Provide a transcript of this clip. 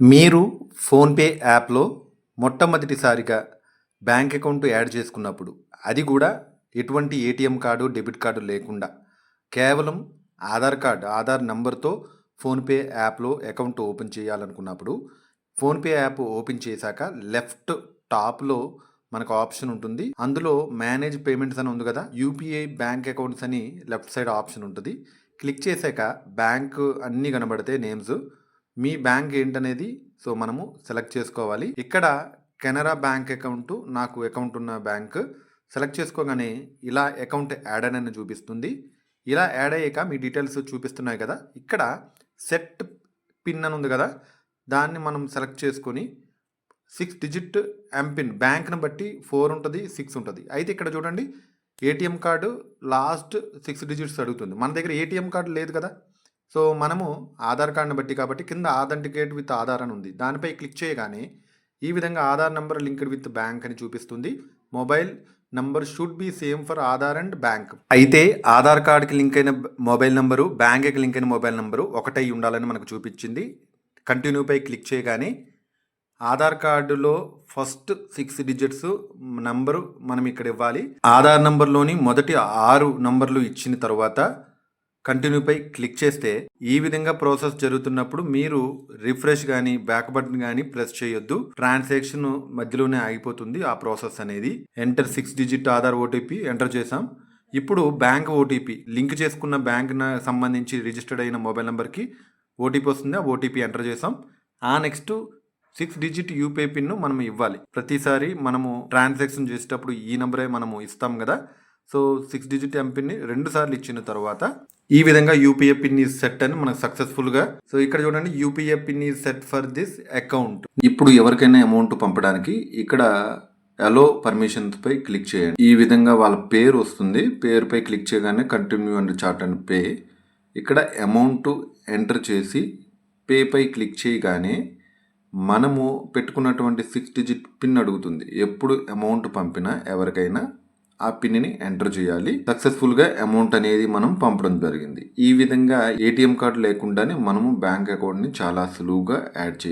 మీరు ఫోన్‌పే యాప్‌లో మొట్టమొదటిసారిగా బ్యాంక్ అకౌంట్ యాడ్ చేసుకున్నప్పుడు, అది కూడా ఎటువంటి ఏటీఎం కార్డు, డెబిట్ కార్డు లేకుండా కేవలం ఆధార్ నంబర్‌తో ఫోన్‌పే యాప్‌లో అకౌంట్ ఓపెన్ చేయాలనుకున్నప్పుడు, ఫోన్‌పే యాప్ ఓపెన్ చేశాక లెఫ్ట్ టాప్‌లో మనకు ఆప్షన్ ఉంటుంది. అందులో మేనేజ్ పేమెంట్స్ అని ఉంది కదా! యూపీఐ బ్యాంక్ అకౌంట్స్ అని లెఫ్ట్ సైడ్ ఆప్షన్ ఉంటుంది. క్లిక్ చేశాక బ్యాంక్ అన్నీ కనబడతాయి నేమ్స్. మీ బ్యాంక్ ఏంటనేది మనము సెలెక్ట్ చేసుకోవాలి. ఇక్కడ కెనరా బ్యాంక్ అకౌంట్ నాకు అకౌంట్ ఉన్న బ్యాంక్ సెలెక్ట్ చేసుకోగానే ఇలా అకౌంట్ యాడ్ అని చూపిస్తుంది. ఇలా యాడ్ అయ్యాక మీ డీటెయిల్స్ చూపిస్తున్నాయి కదా, ఇక్కడ సెట్ పిన్ అని ఉంది కదా, దాన్ని మనం సెలెక్ట్ చేసుకొని 6 డిజిట్ ఎంపిన్ బ్యాంక్ని బట్టి 4 ఉంటుంది, 6 ఉంటుంది. అయితే ఇక్కడ చూడండి, ఏటీఎం కార్డు లాస్ట్ 6 డిజిట్స్ అడుగుతుంది. మన దగ్గర ఏటీఎం కార్డు లేదు కదా, సో మనము ఆధార్ కార్డుని బట్టి కాబట్టి కింద ఆథెంటికేట్ విత్ ఆధార్ అని ఉంది. దానిపై క్లిక్ చేయగానే ఈ విధంగా Aadhaar number linked with bank అని చూపిస్తుంది. Mobile number should be same for Aadhaar and bank. అయితే ఆధార్ కార్డుకి లింక్ అయిన మొబైల్ నెంబరు, బ్యాంక్కి లింక్ అయిన మొబైల్ నెంబరు ఒకటై ఉండాలని మనకు చూపించింది. కంటిన్యూపై క్లిక్ చేయగానే ఆధార్ కార్డులో ఫస్ట్ 6 డిజిట్స్ నంబరు మనం ఇక్కడ ఇవ్వాలి. ఆధార్ నంబర్లోని మొదటి 6 నంబర్లు ఇచ్చిన తర్వాత కంటిన్యూపై క్లిక్ చేస్తే ఈ విధంగా ప్రాసెస్ జరుగుతున్నప్పుడు మీరు రిఫ్రెష్ కానీ బ్యాక్ బటన్ కానీ ప్రెస్ చేయొద్దు. ట్రాన్సాక్షన్ మధ్యలోనే ఆగిపోతుంది ఆ ప్రాసెస్ అనేది. Enter 6 digit Aadhaar OTP enter చేసాం. ఇప్పుడు బ్యాంక్ ఓటీపీ లింక్ చేసుకున్న బ్యాంక్ సంబంధించి రిజిస్టర్డ్ అయిన మొబైల్ నెంబర్కి ఓటీపీ వస్తుంది. ఆ ఓటీపీ ఎంటర్ చేసాం. ఆ నెక్స్ట్ 6 డిజిట్ యూపీఐ పిన్ మనం ఇవ్వాలి. ప్రతిసారి మనము ట్రాన్సాక్షన్ చేసేటప్పుడు ఈ నెంబరే మనము ఇస్తాం కదా, సో 6 డిజిట్ ఎంపిన్ని 2 సార్లు ఇచ్చిన తర్వాత ఈ విధంగా యూపీఐ పిన్ ఈజ్ సెట్ అని మనకు సక్సెస్ఫుల్గా. సో ఇక్కడ చూడండి, UPI pin is set for this account. ఇప్పుడు ఎవరికైనా అమౌంట్ పంపడానికి ఇక్కడ అలో పర్మిషన్స్ పై క్లిక్ చేయండి. ఈ విధంగా వాళ్ళ పేరు వస్తుంది. పేరుపై క్లిక్ చేయగానే continue and chart and pay. ఇక్కడ అమౌంట్ ఎంటర్ చేసి పే పై క్లిక్ చేయగానే మనము పెట్టుకున్నటువంటి 6 డిజిట్ పిన్ అడుగుతుంది. ఎప్పుడు అమౌంట్ పంపినా ఎవరికైనా ఆ పిన్ని ఎంటర్ చేయాలి. సక్సెస్ఫుల్గా అమౌంట్ అనేది మనం పంపడం జరిగింది. ఈ విధంగా ఏటీఎం కార్డు లేకుండానే మనము బ్యాంక్ అకౌంట్ని చాలా సులువుగా యాడ్ చేయాలి.